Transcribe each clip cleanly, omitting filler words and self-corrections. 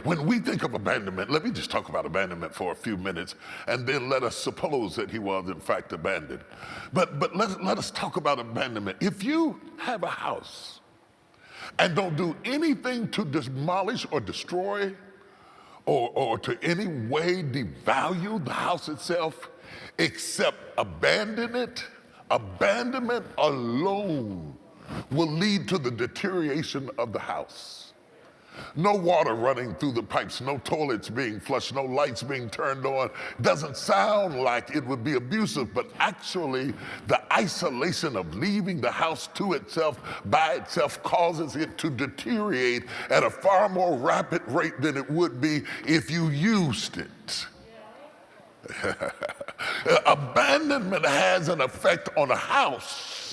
when we think of abandonment, let me just talk about abandonment for a few minutes, and then let us suppose that he was in fact abandoned. But let us talk about abandonment. If you have a house and don't do anything to demolish or destroy or to any way devalue the house itself, except abandon it, abandonment alone will lead to the deterioration of the house. No water running through the pipes, no toilets being flushed, no lights being turned on. Doesn't sound like it would be abusive, but actually the isolation of leaving the house to itself, by itself, causes it to deteriorate at a far more rapid rate than it would be if you used it. Abandonment has an effect on a house.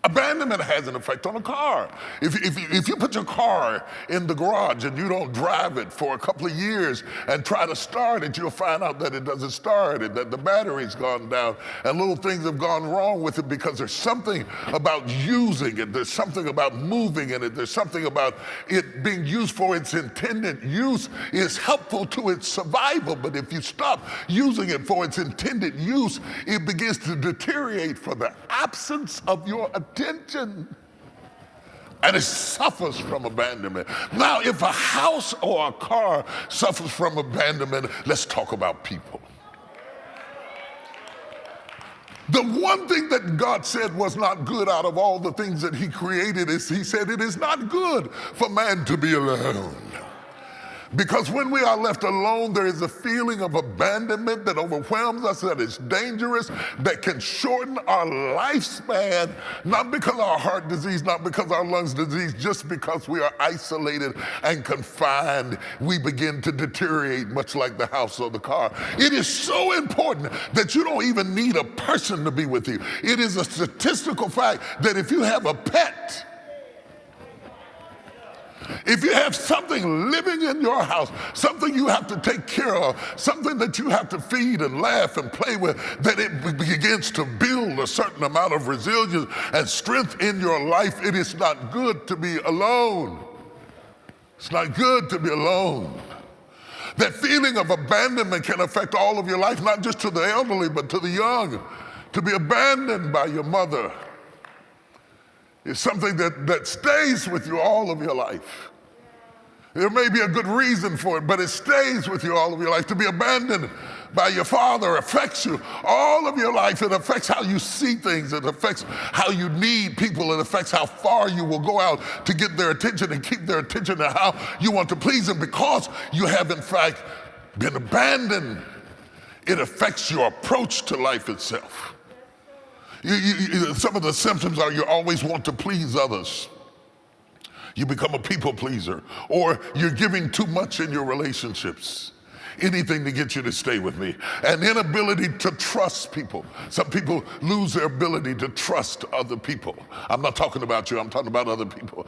Abandonment has an effect on a car. If you put your car in the garage and you don't drive it for a couple of years and try to start it, you'll find out that it doesn't start, and that the battery's gone down, and little things have gone wrong with it because there's something about using it, there's something about moving in it, there's something about it being used for its intended use is helpful to its survival. But if you stop using it for its intended use, it begins to deteriorate for the absence of your attention, and it suffers from abandonment. Now, if a house or a car suffers from abandonment, let's talk about people. The one thing that God said was not good out of all the things that he created is he said it is not good for man to be alone. Because when we are left alone, there is a feeling of abandonment that overwhelms us, that is dangerous, that can shorten our lifespan, not because of our heart disease, not because of our lungs disease, just because we are isolated and confined, we begin to deteriorate much like the house or the car. It is so important that you don't even need a person to be with you. It is a statistical fact that if you have a pet, if you have something living in your house, something you have to take care of, something that you have to feed and laugh and play with, that it begins to build a certain amount of resilience and strength in your life, it is not good to be alone. It's not good to be alone. That feeling of abandonment can affect all of your life, not just to the elderly, but to the young. To be abandoned by your mother is something that stays with you all of your life. There may be a good reason for it, but it stays with you all of your life. To be abandoned by your father affects you all of your life. It affects how you see things. It affects how you need people. It affects how far you will go out to get their attention and keep their attention, and how you want to please them because you have in fact been abandoned. It affects your approach to life itself. Some of the symptoms are you always want to please others. You become a people pleaser, or you're giving too much in your relationships. Anything to get you to stay with me. An inability to trust people. Some people lose their ability to trust other people. I'm not talking about you, I'm talking about other people.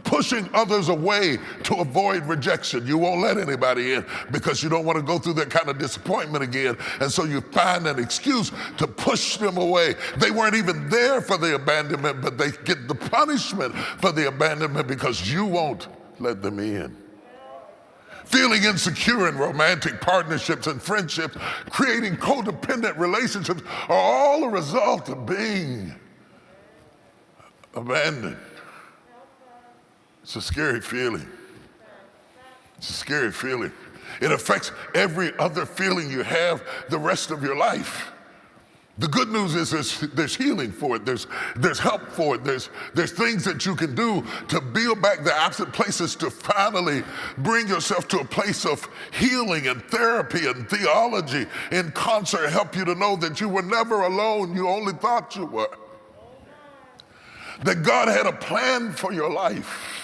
Pushing others away to avoid rejection. You won't let anybody in because you don't want to go through that kind of disappointment again. And so you find an excuse to push them away. They weren't even there for the abandonment, but they get the punishment for the abandonment because you won't let them in. Feeling insecure in romantic partnerships and friendships, creating codependent relationships are all a result of being abandoned. It's a scary feeling. It's a scary feeling. It affects every other feeling you have the rest of your life. The good news is there's healing for it. There's help for it. There's things that you can do to build back the absent places, to finally bring yourself to a place of healing and therapy and theology in concert, help you to know that you were never alone. You only thought you were. That God had a plan for your life.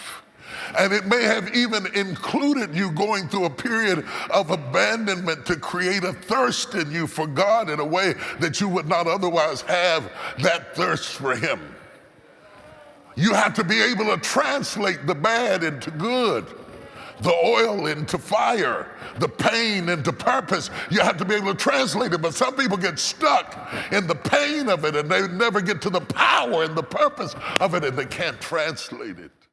And it may have even included you going through a period of abandonment to create a thirst in you for God in a way that you would not otherwise have that thirst for Him. You have to be able to translate the bad into good, the oil into fire, the pain into purpose. You have to be able to translate it, but some people get stuck in the pain of it and they never get to the power and the purpose of it, and they can't translate it.